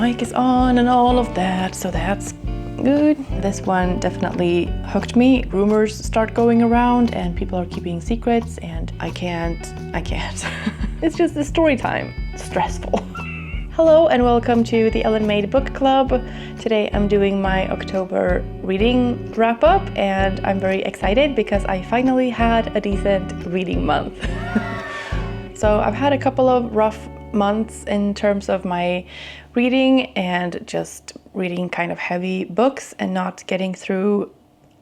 mic is on and all of that, so that's good. This one definitely hooked me. Rumors start going around and people are keeping secrets and I can't. It's just the story time. Stressful. Hello and welcome to the Ellenmade Book Club. Today I'm doing my October reading wrap-up and I'm very excited because I finally had a decent reading month. So I've had a couple of rough months in terms of my reading and just reading kind of heavy books and not getting through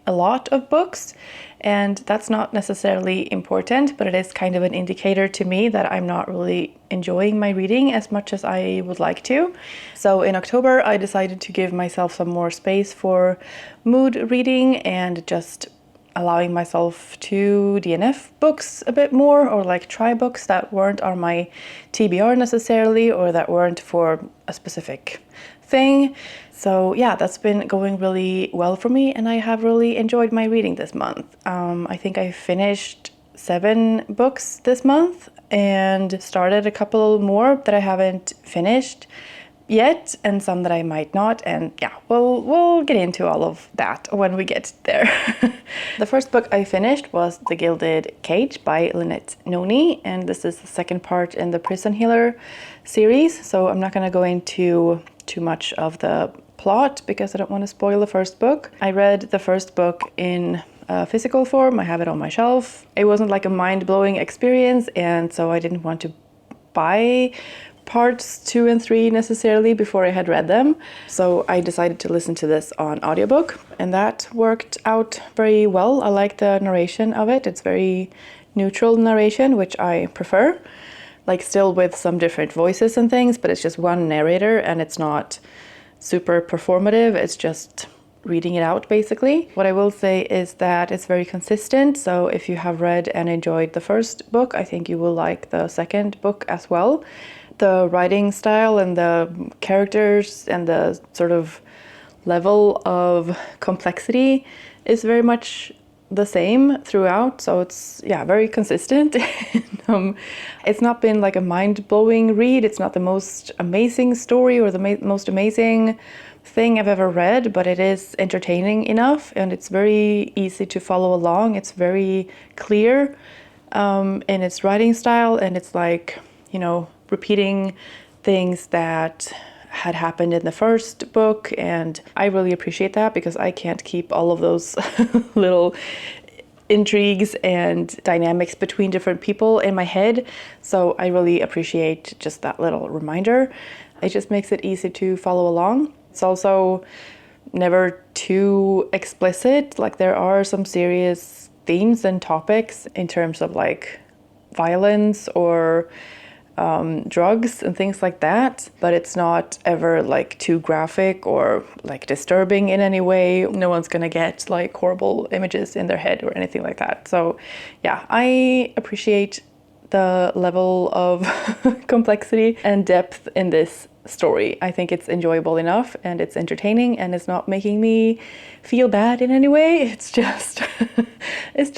a lot of books, and that's not necessarily important, but it is kind of an indicator to me that I'm not really enjoying my reading as much as I would like to. So in October I decided to give myself some more space for mood reading and just allowing myself to DNF books a bit more, or like try books that weren't on my TBR necessarily, or that weren't for a specific thing. So yeah, that's been going really well for me and I have really enjoyed my reading this month. I think I finished 7 books this month and started a couple more that I haven't finished yet, and some that I might not, and yeah, we'll get into all of that when we get there. The first book I finished was The Gilded Cage by Lynette Noni, and this is the second part in the Prison Healer series, so I'm not going to go into too much of the plot because I don't want to spoil the first book. I read the first book in physical form. I have it on my shelf. It wasn't like a mind-blowing experience, and so I didn't want to buy parts 2 and 3 necessarily before I had read them. So I decided to listen to this on audiobook, and that worked out very well. I like the narration of it. It's very neutral narration, which I prefer. Like still with some different voices and things, but it's just one narrator and it's not super performative. It's just reading it out basically. What I will say is that it's very consistent. So if you have read and enjoyed the first book, I think you will like the second book as well. The writing style and the characters and the sort of level of complexity is very much the same throughout, so it's very consistent. It's not been like a mind-blowing read. It's not the most amazing story or the most amazing thing I've ever read, but it is entertaining enough and it's very easy to follow along. It's very clear in its writing style, and it's like, repeating things that had happened in the first book, and I really appreciate that because I can't keep all of those little intrigues and dynamics between different people in my head. So I really appreciate just that little reminder. It just makes it easy to follow along. It's also never too explicit. Like there are some serious themes and topics in terms of like violence or drugs and things like that, but it's not ever like too graphic or like disturbing in any way. No one's gonna get like horrible images in their head or anything like that. So yeah, I appreciate the level of complexity and depth in this story. I think it's enjoyable enough and it's entertaining and it's not making me feel bad in any way. It's just it's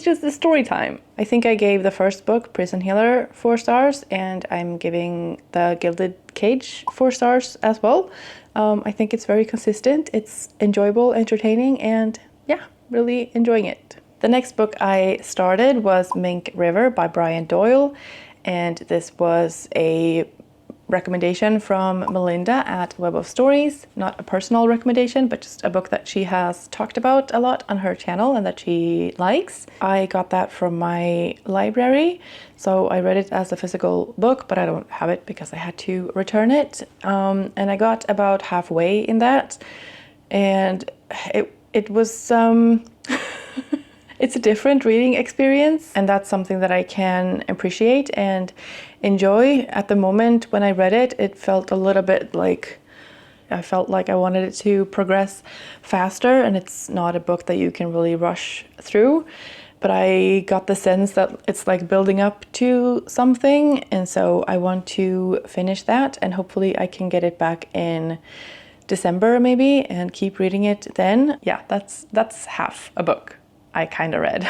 just a story time. I think I gave the first book, Prison Healer, 4 stars, and I'm giving The Gilded Cage 4 stars as well. I think it's very consistent. It's enjoyable, entertaining, and yeah, really enjoying it. The next book I started was Mink River by Brian Doyle, and this was a recommendation from Melinda at Web of Stories. Not a personal recommendation, but just a book that she has talked about a lot on her channel and that she likes. I got that from my library, so I read it as a physical book, but I don't have it because I had to return it. And I got about halfway in that, and it was it's a different reading experience, and that's something that I can appreciate and enjoy. At the moment when I read it, it felt a little bit like I felt like I wanted it to progress faster, and it's not a book that you can really rush through, but I got the sense that it's like building up to something, and so I want to finish that, and hopefully I can get it back in December maybe and keep reading it then. Yeah, that's half a book I kind of read.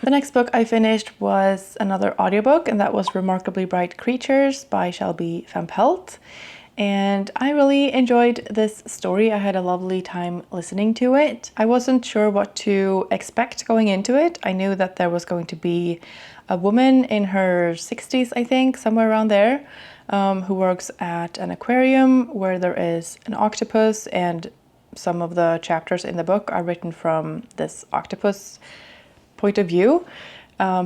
The next book I finished was another audiobook, and that was Remarkably Bright Creatures by Shelby Van Pelt. and I really enjoyed this story. I had a lovely time listening to it. I wasn't sure what to expect going into it. I knew that there was going to be a woman in her 60s, I think, somewhere around there, who works at an aquarium where there is an octopus, and some of the chapters in the book are written from this octopus point of view.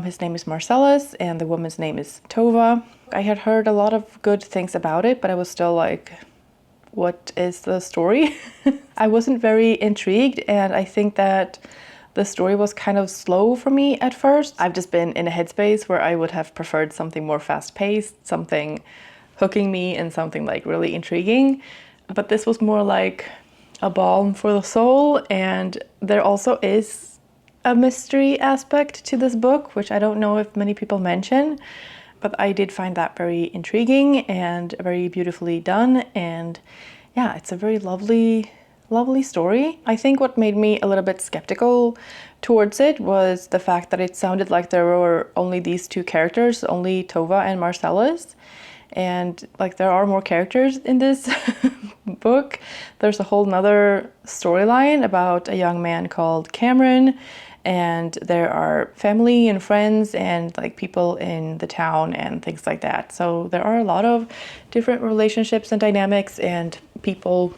His name is Marcellus and the woman's name is Tova. I had heard a lot of good things about it, but I was still like, what is the story? I wasn't very intrigued, and I think that the story was kind of slow for me at first. I've just been in a headspace where I would have preferred something more fast-paced, something hooking me and something like really intriguing. But this was more like a balm for the soul, and there also is a mystery aspect to this book, which I don't know if many people mention, but I did find that very intriguing and very beautifully done. And yeah, it's a very lovely story. I think what made me a little bit skeptical towards it was the fact that it sounded like there were only these two characters, only Tova and Marcellus. And like there are more characters in this book. There's a whole nother storyline about a young man called Cameron, and there are family and friends and like people in the town and things like that. So there are a lot of different relationships and dynamics and people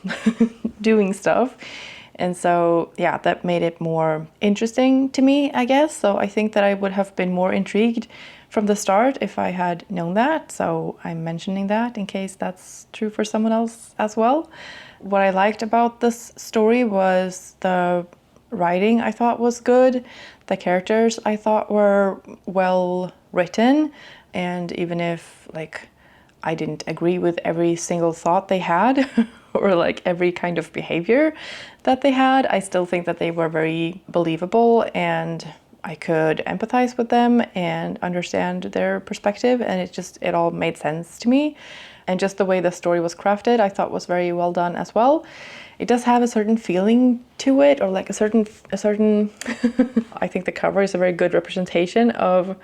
doing stuff. And so yeah, that made it more interesting to me, I guess. So I think that I would have been more intrigued from the start if I had known that. So I'm mentioning that in case that's true for someone else as well. What I liked about this story was the writing. I thought was good. The characters I thought were well written, and even if like I didn't agree with every single thought they had or like every kind of behavior that they had, I still think that they were very believable and I could empathize with them and understand their perspective, and it all made sense to me. And just the way the story was crafted, I thought was very well done as well. It does have a certain feeling to it, or like a certain I think the cover is a very good representation of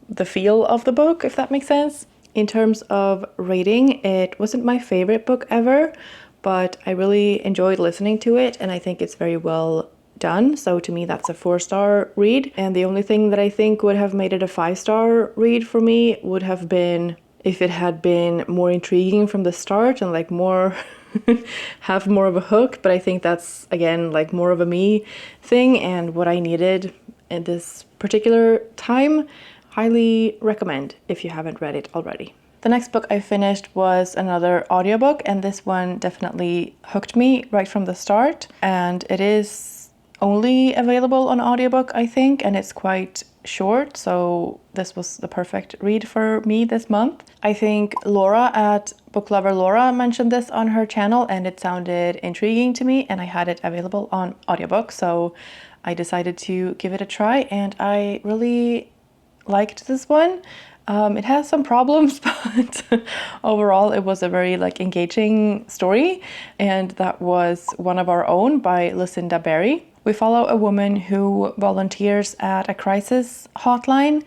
the feel of the book, if that makes sense. In terms of rating, it wasn't my favorite book ever, but I really enjoyed listening to it, and I think it's very well done. So to me, that's a 4-star read. And the only thing that I think would have made it a 5-star read for me would have been if it had been more intriguing from the start and like more have more of a hook. But I think that's again like more of a me thing and what I needed at this particular time. Highly recommend if you haven't read it already. The next book I finished was another audiobook, and this one definitely hooked me right from the start. And it is only available on audiobook, I think, and it's quite short, so this was the perfect read for me this month. I think Laura at Book Lover Laura mentioned this on her channel, and it sounded intriguing to me, and I had it available on audiobook, so I decided to give it a try, and I really liked this one. It has some problems, but overall it was a very engaging story, and that was One of Our Own by Lucinda Berry. We follow a woman who volunteers at a crisis hotline,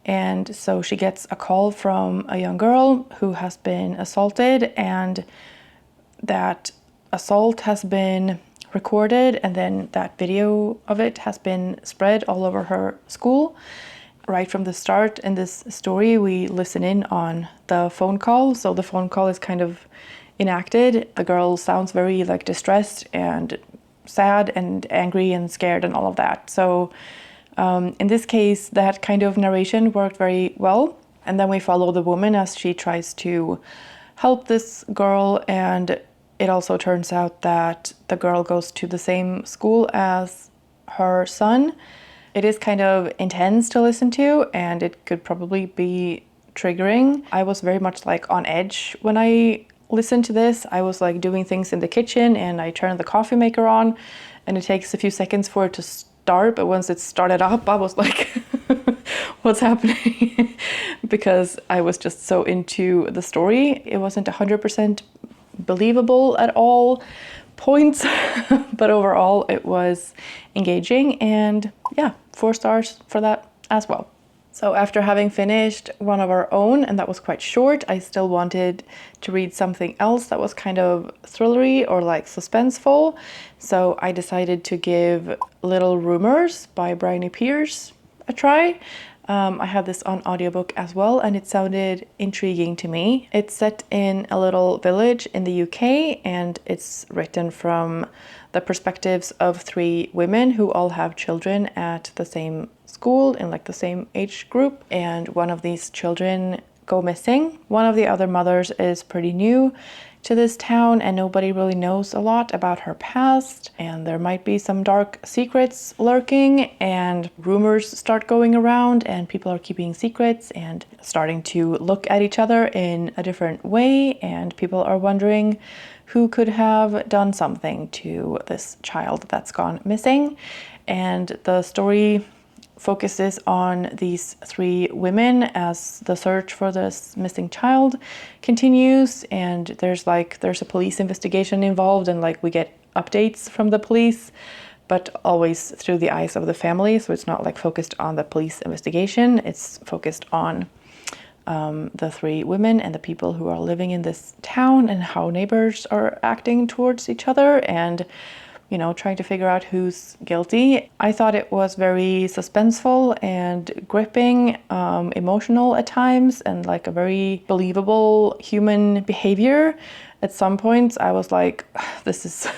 and so she gets a call from a young girl who has been assaulted, and that assault has been recorded, and then that video of it has been spread all over her school. Right from the start in this story, we listen in on the phone call. So the phone call is kind of enacted. The girl sounds very distressed and sad and angry and scared and all of that. So in this case, that kind of narration worked very well. And then we follow the woman as she tries to help this girl. And it also turns out that the girl goes to the same school as her son. It is kind of intense to listen to, and it could probably be triggering. I was very much on edge when I listened to this. I was doing things in the kitchen, and I turned the coffee maker on, and it takes a few seconds for it to start, but once it started up, I was like, what's happening? Because I was just so into the story. It wasn't 100% believable at all points, but overall it was engaging, and yeah, 4 stars for that as well. So after having finished one of our own, and that was quite short, I still wanted to read something else that was kind of thrillery or like suspenseful. So I decided to give Little Rumours by Bryony Pierce a try. I had this on audiobook as well, and it sounded intriguing to me. It's set in a little village in the UK, and it's written from the perspectives of 3 women who all have children at the same school in like the same age group, and one of these children go missing. One of the other mothers is pretty new to this town, and nobody really knows a lot about her past, and there might be some dark secrets lurking, and rumors start going around, and people are keeping secrets and starting to look at each other in a different way, and people are wondering who could have done something to this child that's gone missing. And the story focuses on these 3 women as the search for this missing child continues, and there's a police investigation involved, and like we get updates from the police, but always through the eyes of the family. So it's not like focused on the police investigation, it's focused on the 3 women and the people who are living in this town and how neighbors are acting towards each other, and trying to figure out who's guilty. I thought it was very suspenseful and gripping, emotional at times, and like a very believable human behavior. At some points I was like, this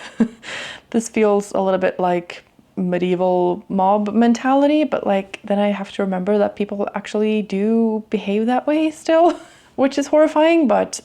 feels a little bit like medieval mob mentality, but like then I have to remember that people actually do behave that way still, which is horrifying, but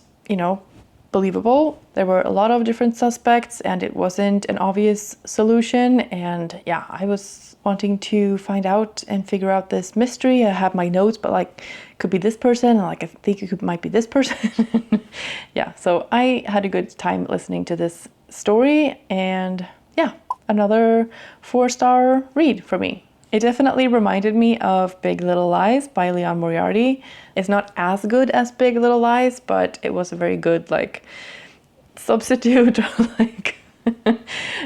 believable. There were a lot of different suspects, and it wasn't an obvious solution. And yeah, I was wanting to find out and figure out this mystery. I have my notes, but like, could be this person, and like I think it might be this person. Yeah, so I had a good time listening to this story, and yeah, another 4-star read for me. It definitely reminded me of Big Little Lies by Leon Moriarty. It's not as good as Big Little Lies, but it was a very good substitute,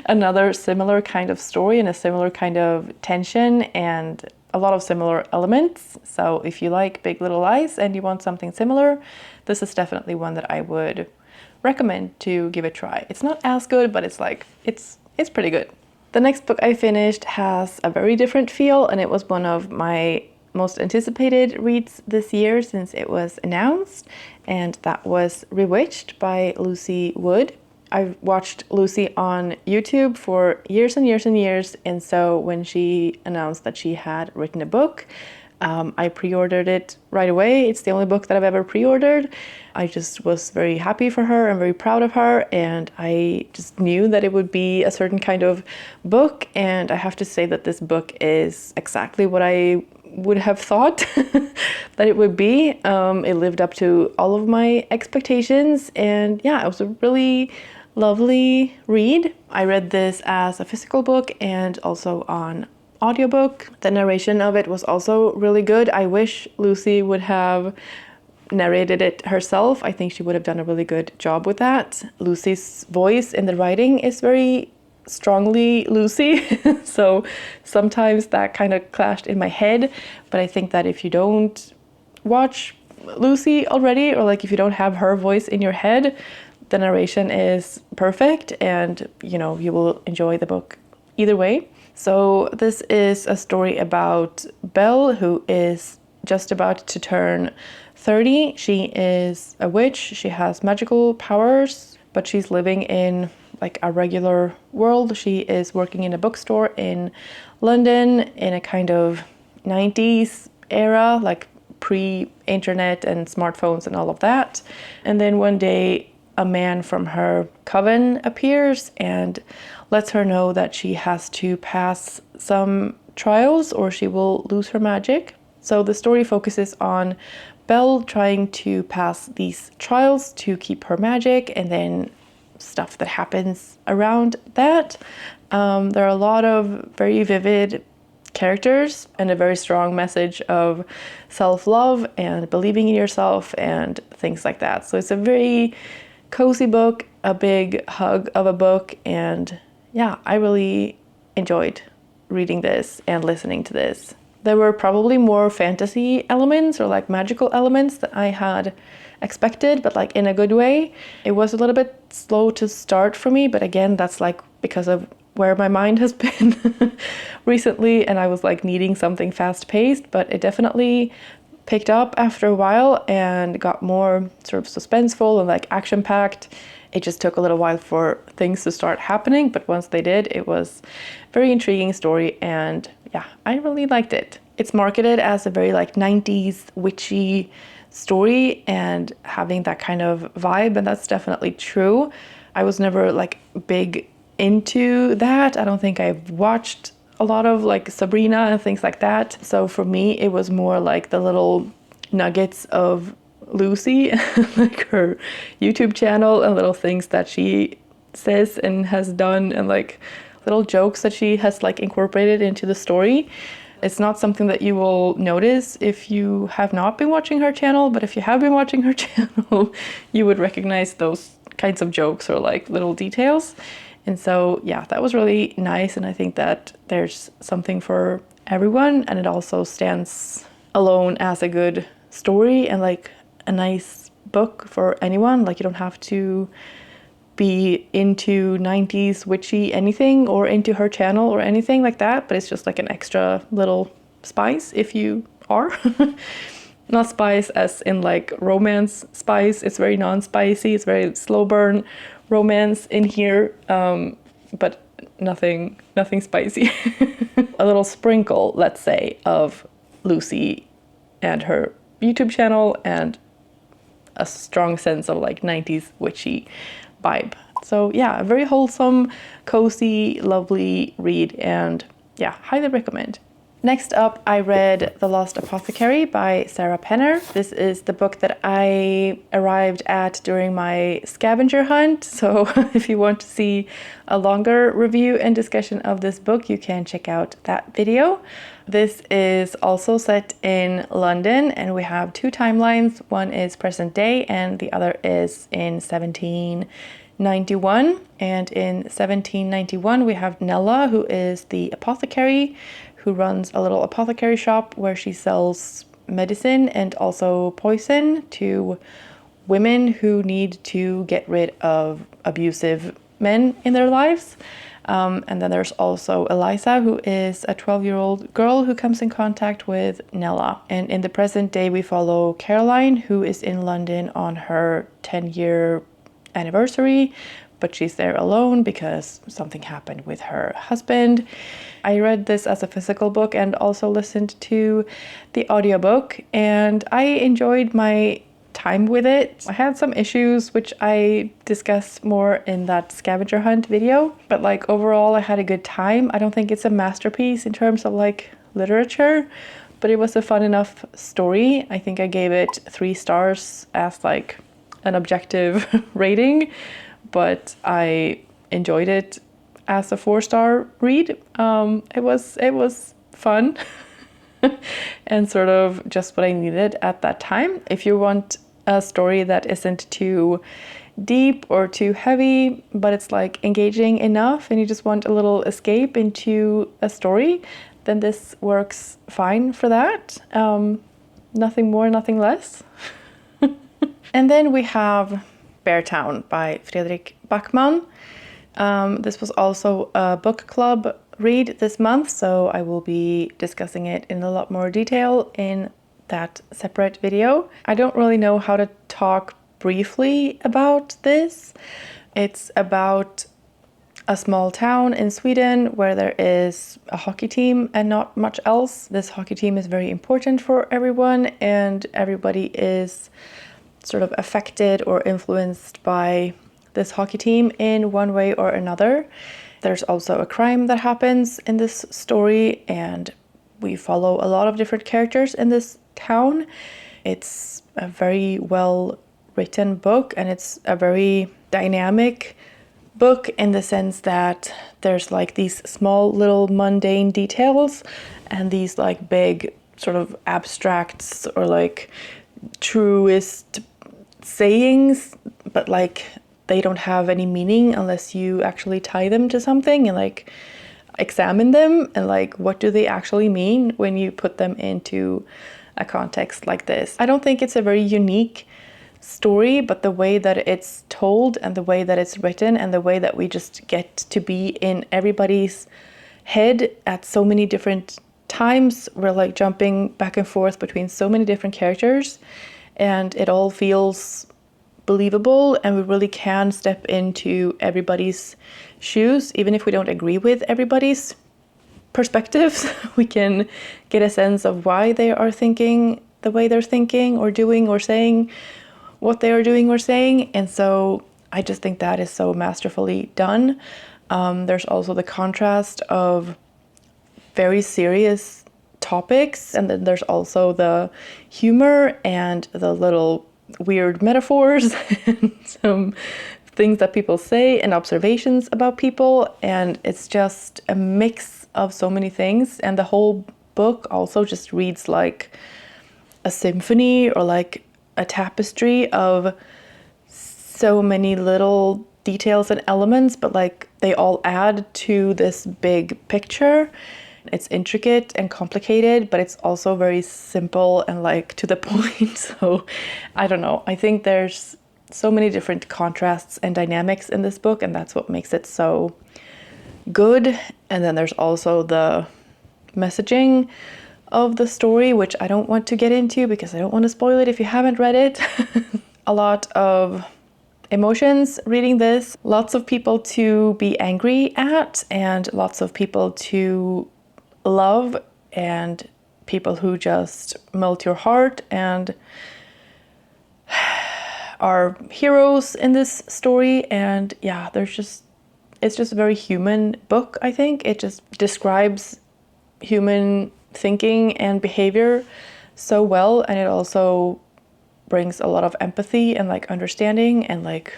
another similar kind of story and a similar kind of tension and a lot of similar elements. So if you like Big Little Lies and you want something similar, this is definitely one that I would recommend to give a try. It's not as good, but it's pretty good. The next book I finished has a very different feel, and it was one of my most anticipated reads this year since it was announced, and that was Rewitched by Lucy Wood. I've watched Lucy on YouTube for years and years and years, and so when she announced that she had written a book, I pre-ordered it right away. It's the only book that I've ever pre-ordered. I just was very happy for her and very proud of her, and I just knew that it would be a certain kind of book, and I have to say that this book is exactly what I would have thought that it would be. It lived up to all of my expectations, and yeah, it was a really lovely read. I read this as a physical book and also on audiobook. The narration of it was also really good. I wish Lucy would have narrated it herself. I think she would have done a really good job with that. Lucy's voice in the writing is very strongly Lucy, so sometimes that kind of clashed in my head, but I think that if you don't watch Lucy already, or like if you don't have her voice in your head, the narration is perfect, and you will enjoy the book either way. So this is a story about Belle, who is just about to turn 30. She is a witch. She has magical powers, but she's living in like a regular world. She is working in a bookstore in London in a kind of 90s era, like pre-internet and smartphones and all of that. And then one day a man from her coven appears and lets her know that she has to pass some trials or she will lose her magic. So the story focuses on Belle trying to pass these trials to keep her magic, and then stuff that happens around that. There are a lot of very vivid characters and a very strong message of self-love and believing in yourself and things like that. So it's a very cozy book, a big hug of a book, and yeah, I really enjoyed reading this and listening to this. There were probably more fantasy elements or like magical elements that I had expected, but like in a good way. It was a little bit slow to start for me, but again, that's like because of where my mind has been recently, and I was like needing something fast paced, but it definitely picked up after a while and got more sort of suspenseful and like action packed. It just took a little while for things to start happening, but once they did, it was a very intriguing story, and yeah, I really liked it. It's marketed as a very like 90s witchy story and having that kind of vibe, and that's definitely true. I was never like big into that. I don't think I've watched a lot of like Sabrina and things like that. So for me, it was more like the little nuggets of Lucy, like her YouTube channel and little things that she says and has done, and like little jokes that she has like incorporated into the story. It's not something that you will notice if you have not been watching her channel, but if you have been watching her channel, you would recognize those kinds of jokes or like little details. And so, yeah, that was really nice. And I think that there's something for everyone. And it also stands alone as a good story and like a nice book for anyone. Like you don't have to be into 90s witchy anything or into her channel or anything like that. But it's just like an extra little spice if you are. Not spice as in like romance spice. It's very non-spicy. It's very slow burn romance in here, but nothing spicy. A little sprinkle, let's say, of Lucy and her YouTube channel, and a strong sense of like 90s witchy vibe. So yeah, a very wholesome, cozy, lovely read, and yeah, highly recommend. Next up, I read The Lost Apothecary by Sarah Penner. This is the book that I arrived at during my scavenger hunt. So if you want to see a longer review and discussion of this book, you can check out that video. This is also set in London, and we have two timelines. One is present day and the other is in 1791. And in 1791, we have Nella, who is the apothecary, who runs a little apothecary shop where she sells medicine and also poison to women who need to get rid of abusive men in their lives. And then there's also Eliza, who is a 12-year-old girl who comes in contact with Nella. And in the present day, we follow Caroline, who is in London on her 10-year anniversary, but she's there alone because something happened with her husband. I read this as a physical book and also listened to the audiobook, and I enjoyed my time with it. I had some issues which I discussed more in that scavenger hunt video, but like overall I had a good time. I don't think it's a masterpiece in terms of like literature, but it was a fun enough story. I think I gave it 3 stars as like an objective rating, but I enjoyed it as a 4-star read. It was fun and sort of just what I needed at that time. If you want a story that isn't too deep or too heavy, but it's like engaging enough and you just want a little escape into a story, then this works fine for that. Nothing more, nothing less. And then we have Beartown by Fredrik Backman. This was also a book club read this month, so I will be discussing it in a lot more detail in that separate video. I don't really know how to talk briefly about this. It's about a small town in Sweden where there is a hockey team and not much else. This hockey team is very important for everyone, and everybody is sort of affected or influenced by this hockey team in one way or another. There's also a crime that happens in this story, and we follow a lot of different characters in this town. It's a very well written book, and it's a very dynamic book in the sense that there's like these small little mundane details and these like big sort of abstracts or like truist sayings, but like they don't have any meaning unless you actually tie them to something. And like examine them and like, what do they actually mean when you put them into a context like this. I don't think it's a very unique story, but the way that it's told and the way that it's written and the way that we just get to be in everybody's head at so many different times, we're like jumping back and forth between so many different characters, and it all feels believable, and we really can step into everybody's shoes, even if we don't agree with everybody's perspectives. We can get a sense of why they are thinking the way they're thinking or doing or saying what they are doing or saying. And so I just think that is so masterfully done. There's also the contrast of very serious topics, and then there's also the humor and the little weird metaphors and some things that people say and observations about people, and it's just a mix of so many things. And the whole book also just reads like a symphony or like a tapestry of so many little details and elements, but like they all add to this big picture. It's intricate and complicated, but it's also very simple and like to the point. So I don't know, I think there's so many different contrasts and dynamics in this book, and that's what makes it so good. And then there's also the messaging of the story, which I don't want to get into because I don't want to spoil it if you haven't read it. A lot of emotions reading this, lots of people to be angry at, and lots of people to love, and people who just melt your heart and are heroes in this story. And yeah, it's just a very human book, I think. It just describes human thinking and behavior so well, and it also brings a lot of empathy and like understanding, and like,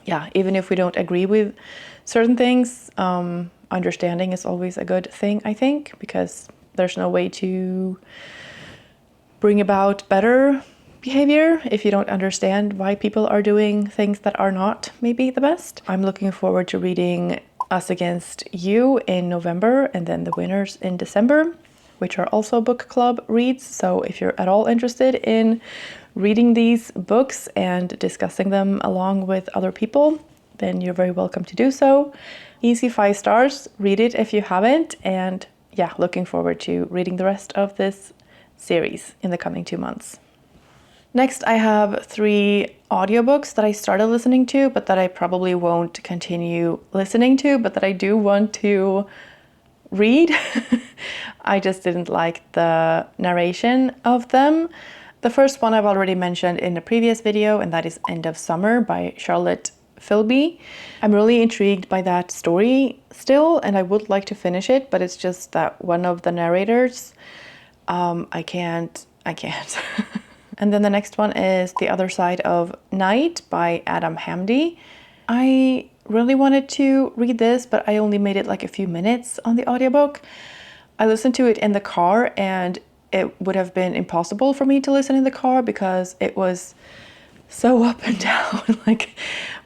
yeah, even if we don't agree with certain things, understanding is always a good thing, I think, because there's no way to bring about better behavior if you don't understand why people are doing things that are not maybe the best. I'm looking forward to reading Us Against You in November, and then The Winners in December, which are also book club reads. So if you're at all interested in reading these books and discussing them along with other people, then you're very welcome to do so. Easy 5 stars, read it if you haven't, and yeah, looking forward to reading the rest of this series in the coming 2 months. Next, I have 3 audiobooks that I started listening to, but that I probably won't continue listening to, but that I do want to read. I just didn't like the narration of them. The first one I've already mentioned in a previous video, and that is End of Summer by Charlotte Philby. I'm really intrigued by that story still, and I would like to finish it, but it's just that one of the narrators, I can't. And then the next one is The Other Side of Night by Adam Hamdy. I really wanted to read this, but I only made it like a few minutes on the audiobook. I listened to it in the car, and it would have been impossible for me to listen in the car because it was so up and down. Like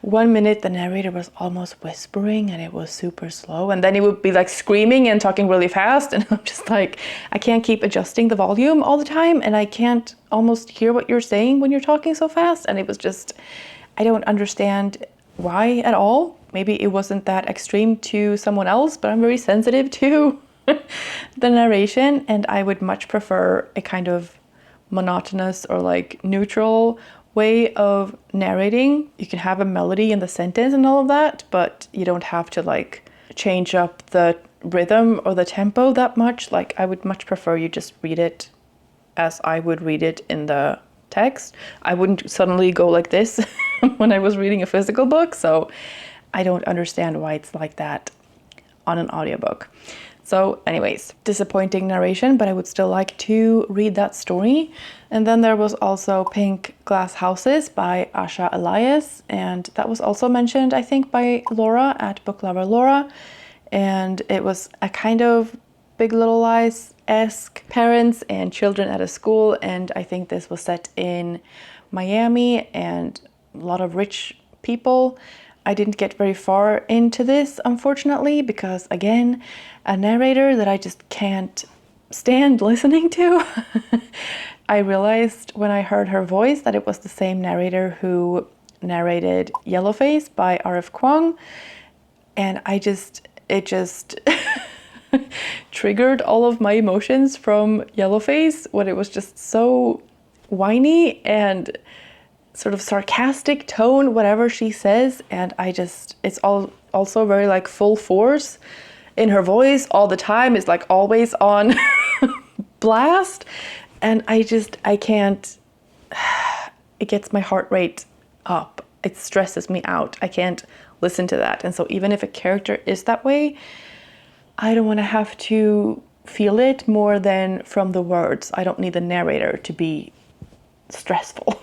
1 minute the narrator was almost whispering and it was super slow, and then he would be like screaming and talking really fast, and I'm just like, I can't keep adjusting the volume all the time, and I can't almost hear what you're saying when you're talking so fast. And it was just, I don't understand why at all. Maybe it wasn't that extreme to someone else, but I'm very sensitive to the narration, and I would much prefer a kind of monotonous or like neutral way of narrating. You can have a melody in the sentence and all of that, but you don't have to like change up the rhythm or the tempo that much. Like, I would much prefer you just read it as I would read it in the text. I wouldn't suddenly go like this when I was reading a physical book, so I don't understand why it's like that on an audiobook. So anyways, disappointing narration, but I would still like to read that story. And then there was also Pink Glass Houses by Asha Elias, and that was also mentioned, I think, by Laura at Book Lover Laura. And it was a kind of Big Little Lies-esque parents and children at a school, and I think this was set in Miami and a lot of rich people. I didn't get very far into this, unfortunately, because again, a narrator that I just can't stand listening to. I realized when I heard her voice that it was the same narrator who narrated Yellowface by R.F. Kuang, and it just triggered all of my emotions from Yellowface when it was just so whiny and sort of sarcastic tone, whatever she says, and it's also very like full force in her voice all the time. It's like always on blast, and I can't, it gets my heart rate up. It stresses me out. I can't listen to that. And so even if a character is that way, I don't want to have to feel it more than from the words. I don't need the narrator to be stressful.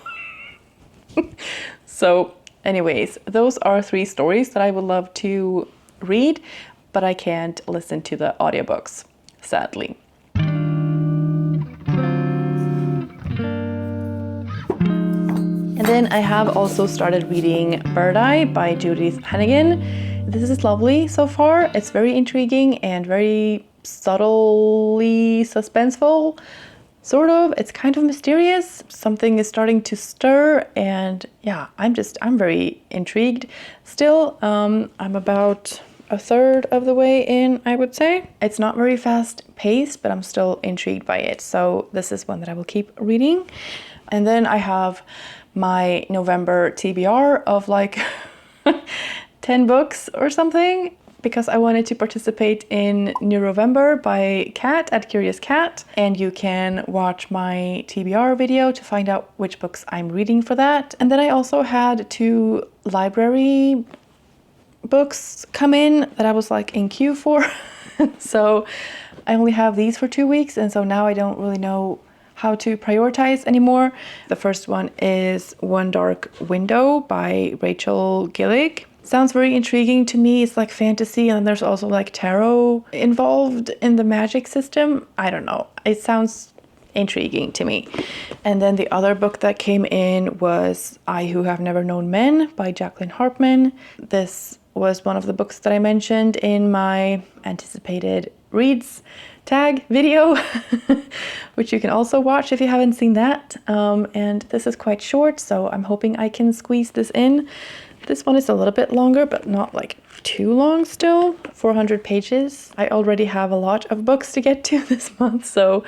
So anyways, those are 3 stories that I would love to read, but I can't listen to the audiobooks, sadly. And then I have also started reading Bird Eye by Judith Hannigan. This is lovely so far. It's very intriguing and very subtly suspenseful, sort of. It's kind of mysterious. Something is starting to stir, and yeah, I'm very intrigued still. I'm about a third of the way in, I would say. It's not very fast paced, but I'm still intrigued by it. So this is one that I will keep reading. And then I have my November TBR of like 10 books or something, because I wanted to participate in Neurovember by Cat at Curious Cat, and you can watch my TBR video to find out which books I'm reading for that. And then I also had 2 library books come in that I was like in queue for. So I only have these for 2 weeks, and so now I don't really know how to prioritize anymore. The first one is One Dark Window by Rachel Gillig. Sounds very intriguing to me. It's like fantasy, and there's also like tarot involved in the magic system. I don't know. It sounds intriguing to me. And then the other book that came in was I Who Have Never Known Men by Jacqueline Hartman. This was one of the books that I mentioned in my anticipated reads tag video, which you can also watch if you haven't seen that. And this is quite short, so I'm hoping I can squeeze this in. This one is a little bit longer, but not like too long still. 400 pages. I already have a lot of books to get to this month, so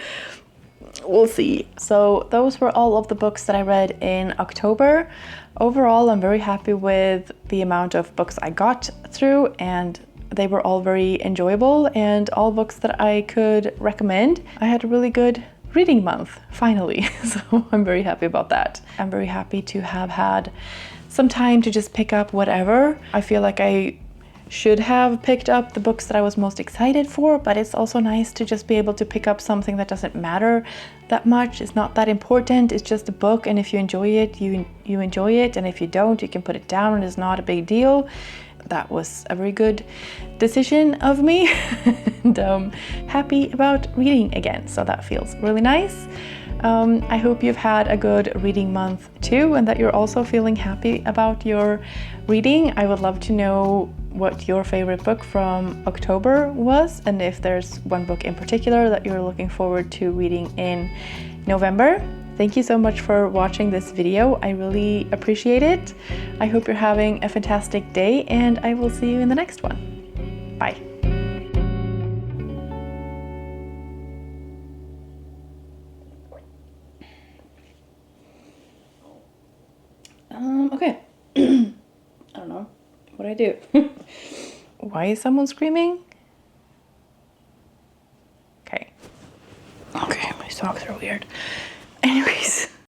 we'll see. So those were all of the books that I read in October. Overall, I'm very happy with the amount of books I got through, and they were all very enjoyable and all books that I could recommend. I had a really good reading month, finally, so I'm very happy about that. I'm very happy to have had some time to just pick up whatever. I feel like I should have picked up the books that I was most excited for, but it's also nice to just be able to pick up something that doesn't matter that much. It's not that important. It's just a book, and if you enjoy it, you enjoy it, and if you don't, you can put it down, and it's not a big deal. That was a very good decision of me, and happy about reading again, so that feels really nice. I hope you've had a good reading month too, and that you're also feeling happy about your reading. I would love to know what your favorite book from October was, and if there's one book in particular that you're looking forward to reading in November. Thank you so much for watching this video. I really appreciate it. I hope you're having a fantastic day, and I will see you in the next one. Bye. Okay. I don't know what I do. Why is someone screaming? Okay, my socks are weird. Anyways.